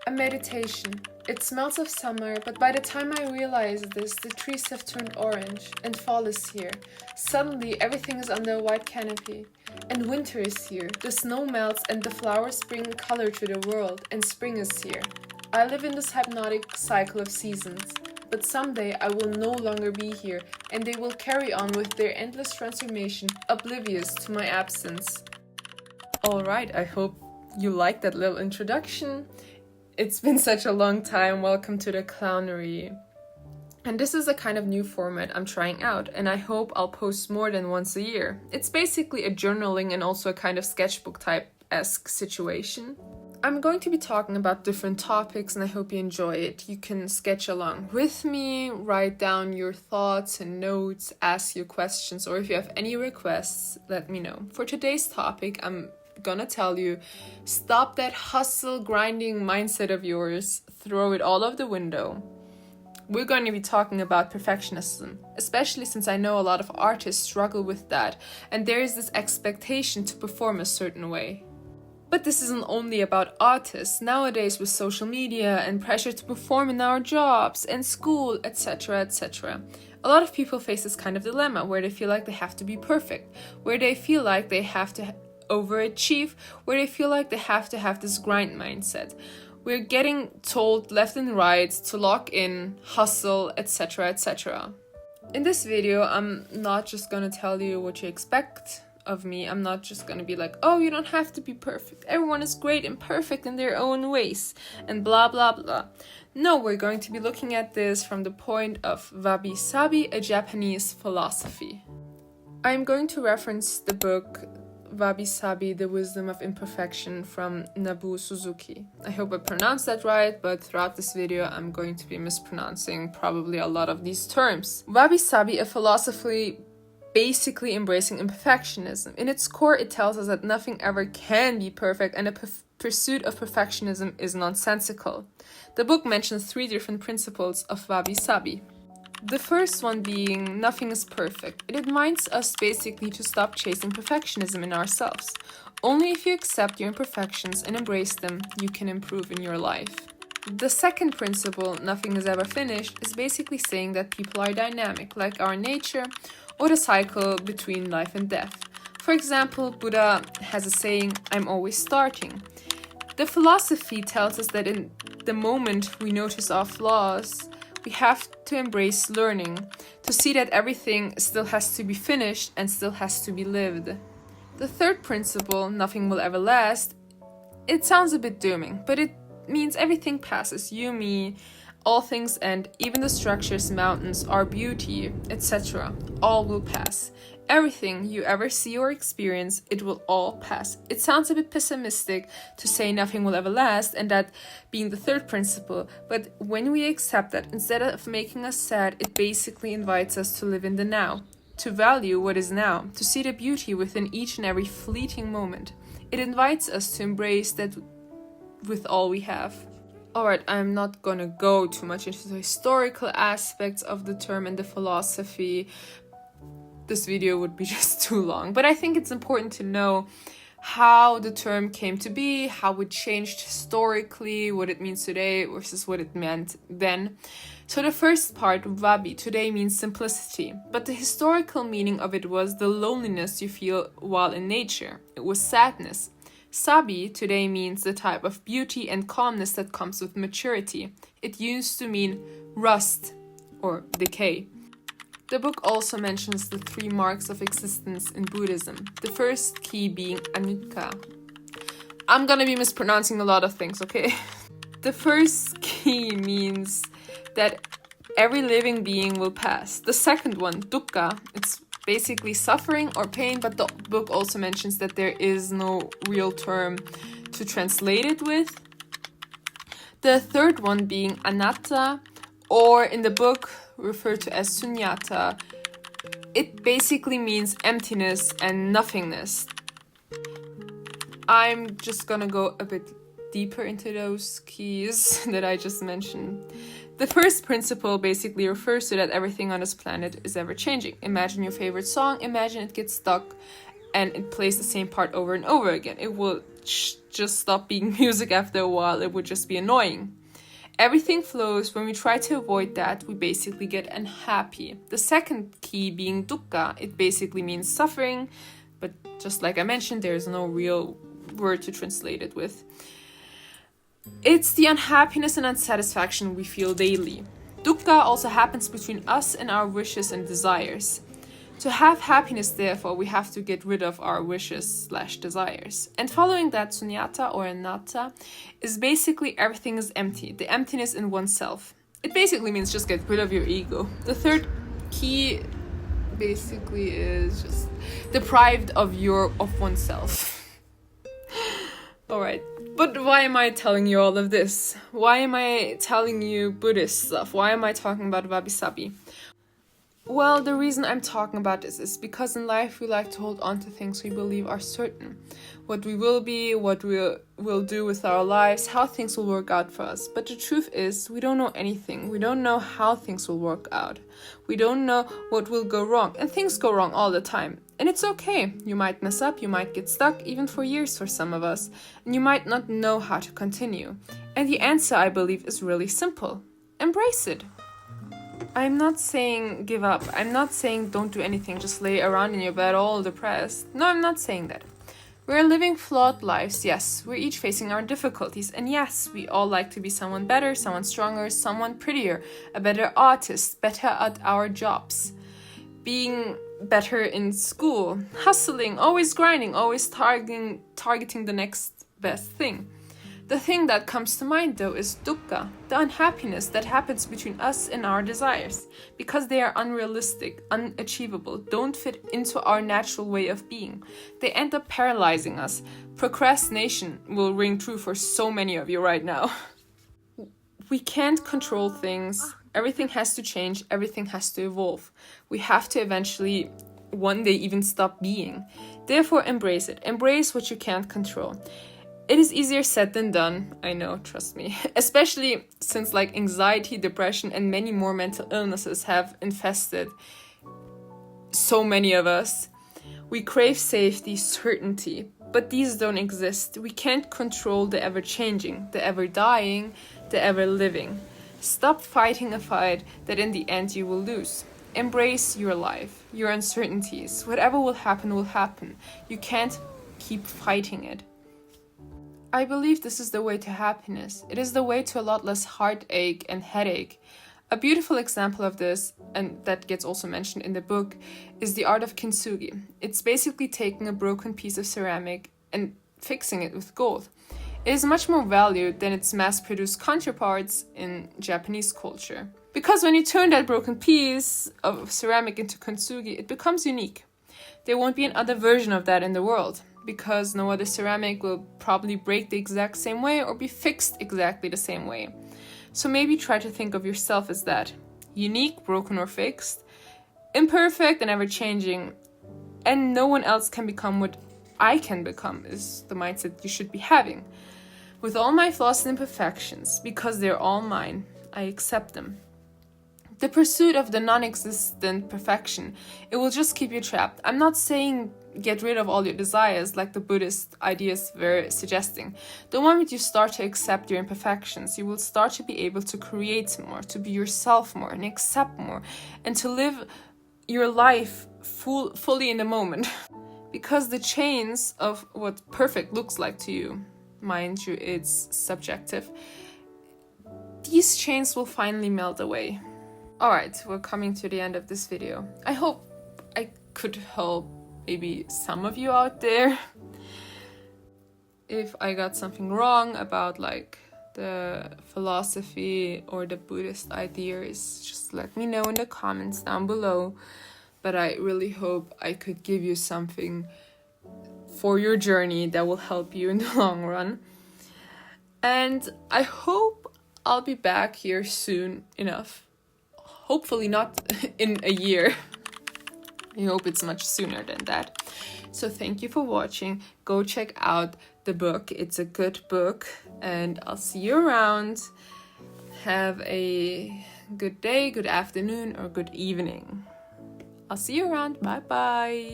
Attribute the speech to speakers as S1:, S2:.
S1: A meditation. It smells of summer, but by the time I realize this, the trees have turned orange, and fall is here. Suddenly, everything is under a white canopy. And winter is here. The snow melts and the flowers bring color to the world, and spring is here. I live in this hypnotic cycle of seasons. But someday I will no longer be here, and they will carry on with their endless transformation, oblivious to my absence. Alright, I hope you liked that little introduction. It's been such a long time. Welcome to the clownery. And this is a kind of new format I'm trying out, and I hope I'll post more than once a year. It's basically a journaling and also a kind of sketchbook type-esque situation. I'm going to be talking about different topics and I hope you enjoy it. You can sketch along with me, write down your thoughts and notes, ask your questions, or if you have any requests, let me know. For today's topic, I'm gonna tell you, stop that hustle grinding mindset of yours, throw it all out the window. We're going to be talking about perfectionism, especially since I know a lot of artists struggle with that, and there is this expectation to perform a certain way. But this isn't only about artists. Nowadays, with social media and pressure to perform in our jobs and school, etc., etc., a lot of people face this kind of dilemma where they feel like they have to be perfect, where they feel like they have to overachieve, where they feel like they have to have this grind mindset. We're getting told left and right to lock in, hustle, etc., etc. In this video, I'm not just gonna tell you what you expect of me. I'm not just gonna be like, oh, you don't have to be perfect. Everyone is great and perfect in their own ways, and blah, blah, blah. No, we're going to be looking at this from the point of wabi-sabi, a Japanese philosophy. I'm going to reference the book Wabi-sabi, The Wisdom of Imperfection from Nobuo Suzuki. I hope I pronounced that right, but throughout this video I'm going to be mispronouncing probably a lot of these terms. Wabi-sabi, a philosophy basically embracing imperfectionism. In its core, it tells us that nothing ever can be perfect and a pursuit of perfectionism is nonsensical. The book mentions 3 different principles of wabi-sabi. The first one being nothing is perfect. It reminds us basically to stop chasing perfectionism in ourselves. Only if you accept your imperfections and embrace them, you can improve in your life. The second principle, nothing is ever finished, is basically saying that people are dynamic, like our nature, or the cycle between life and death. For example, Buddha has a saying, I'm always starting. The philosophy tells us that in the moment we notice our flaws, we have to embrace learning, to see that everything still has to be finished and still has to be lived. The third principle, nothing will ever last, it sounds a bit dooming, but it means everything passes, you, me, all things end, even the structures, mountains, our beauty, etc. All will pass. Everything you ever see or experience, it will all pass. It sounds a bit pessimistic to say nothing will ever last, and that being the third principle, but when we accept that, instead of making us sad, it basically invites us to live in the now, to value what is now, to see the beauty within each and every fleeting moment. It invites us to embrace that with all we have. Alright, I'm not gonna go too much into the historical aspects of the term and the philosophy. This video would be just too long, but I think it's important to know how the term came to be, how it changed historically, what it means today versus what it meant then. So the first part, wabi, today means simplicity, but the historical meaning of it was the loneliness you feel while in nature. It was sadness. Sabi today means the type of beauty and calmness that comes with maturity. It used to mean rust or decay. The book also mentions the 3 marks of existence in Buddhism, the first key being anicca. I'm gonna be mispronouncing a lot of things, okay? The first key means that every living being will pass. The second one, dukkha, it's basically suffering or pain, but the book also mentions that there is no real term to translate it with. The third one being anatta, or in the book referred to as sunyata. It basically means emptiness and nothingness. I'm just gonna go a bit deeper into those keys that I just mentioned. The first principle basically refers to that everything on this planet is ever changing. Imagine your favorite song, imagine it gets stuck and it plays the same part over and over again. It will just stop being music after a while. It would just be annoying. Everything flows. When we try to avoid that, we basically get unhappy. The second key being dukkha, it basically means suffering, but just like I mentioned, there's no real word to translate it with. It's the unhappiness and unsatisfaction we feel daily. Dukkha also happens between us and our wishes and desires. To have happiness, therefore, we have to get rid of our wishes/desires. And following that, sunyata or anatta is basically everything is empty, the emptiness in oneself. It basically means just get rid of your ego. The third key basically is just deprived of oneself. Alright, but why am I telling you all of this? Why am I telling you Buddhist stuff? Why am I talking about wabi-sabi? Well, the reason I'm talking about this is because in life we like to hold on to things we believe are certain. What we will be, what we will do with our lives, how things will work out for us. But the truth is, we don't know anything. We don't know how things will work out. We don't know what will go wrong. And things go wrong all the time. And it's okay. You might mess up, you might get stuck, even for years for some of us. And you might not know how to continue. And the answer, I believe, is really simple. Embrace it. I'm not saying give up. I'm not saying don't do anything, just lay around in your bed all depressed. No, I'm not saying that. We're living flawed lives, yes. We're each facing our difficulties. And yes, we all like to be someone better, someone stronger, someone prettier, a better artist, better at our jobs. Being better in school, hustling, always grinding, always targeting the next best thing. The thing that comes to mind, though, is dukkha, the unhappiness that happens between us and our desires, because they are unrealistic, unachievable, don't fit into our natural way of being. They end up paralyzing us. Procrastination will ring true for so many of you right now. We can't control things. Everything has to change. Everything has to evolve. We have to eventually, one day, even stop being. Therefore, embrace it. Embrace what you can't control. It is easier said than done, I know, trust me. Especially since anxiety, depression, and many more mental illnesses have infested so many of us. We crave safety, certainty, but these don't exist. We can't control the ever-changing, the ever-dying, the ever-living. Stop fighting a fight that in the end you will lose. Embrace your life, your uncertainties. Whatever will happen will happen. You can't keep fighting it. I believe this is the way to happiness. It is the way to a lot less heartache and headache. A beautiful example of this, and that gets also mentioned in the book, is the art of kintsugi. It's basically taking a broken piece of ceramic and fixing it with gold. It is much more valued than its mass-produced counterparts in Japanese culture. Because when you turn that broken piece of ceramic into kintsugi, it becomes unique. There won't be another version of that in the world, because no other ceramic will probably break the exact same way or be fixed exactly the same way. So maybe try to think of yourself as that. Unique, broken or fixed, imperfect and ever-changing, and no one else can become what I can become is the mindset you should be having. With all my flaws and imperfections, because they're all mine, I accept them. The pursuit of the non-existent perfection, it will just keep you trapped. I'm not saying get rid of all your desires like the Buddhist ideas were suggesting. The moment you start to accept your imperfections, you will start to be able to create more, to be yourself more and accept more, and to live your life fully in the moment. Because the chains of what perfect looks like to you, mind you, it's subjective, these chains will finally melt away. Alright, we're coming to the end of this video. I hope I could help maybe some of you out there. If I got something wrong about the philosophy or the Buddhist ideas, just let me know in the comments down below. But I really hope I could give you something for your journey that will help you in the long run. And I hope I'll be back here soon enough. Hopefully not in a year. I hope it's much sooner than that. So thank you for watching. Go check out the book. It's a good book. And I'll see you around. Have a good day, good afternoon, or good evening. I'll see you around. Bye bye.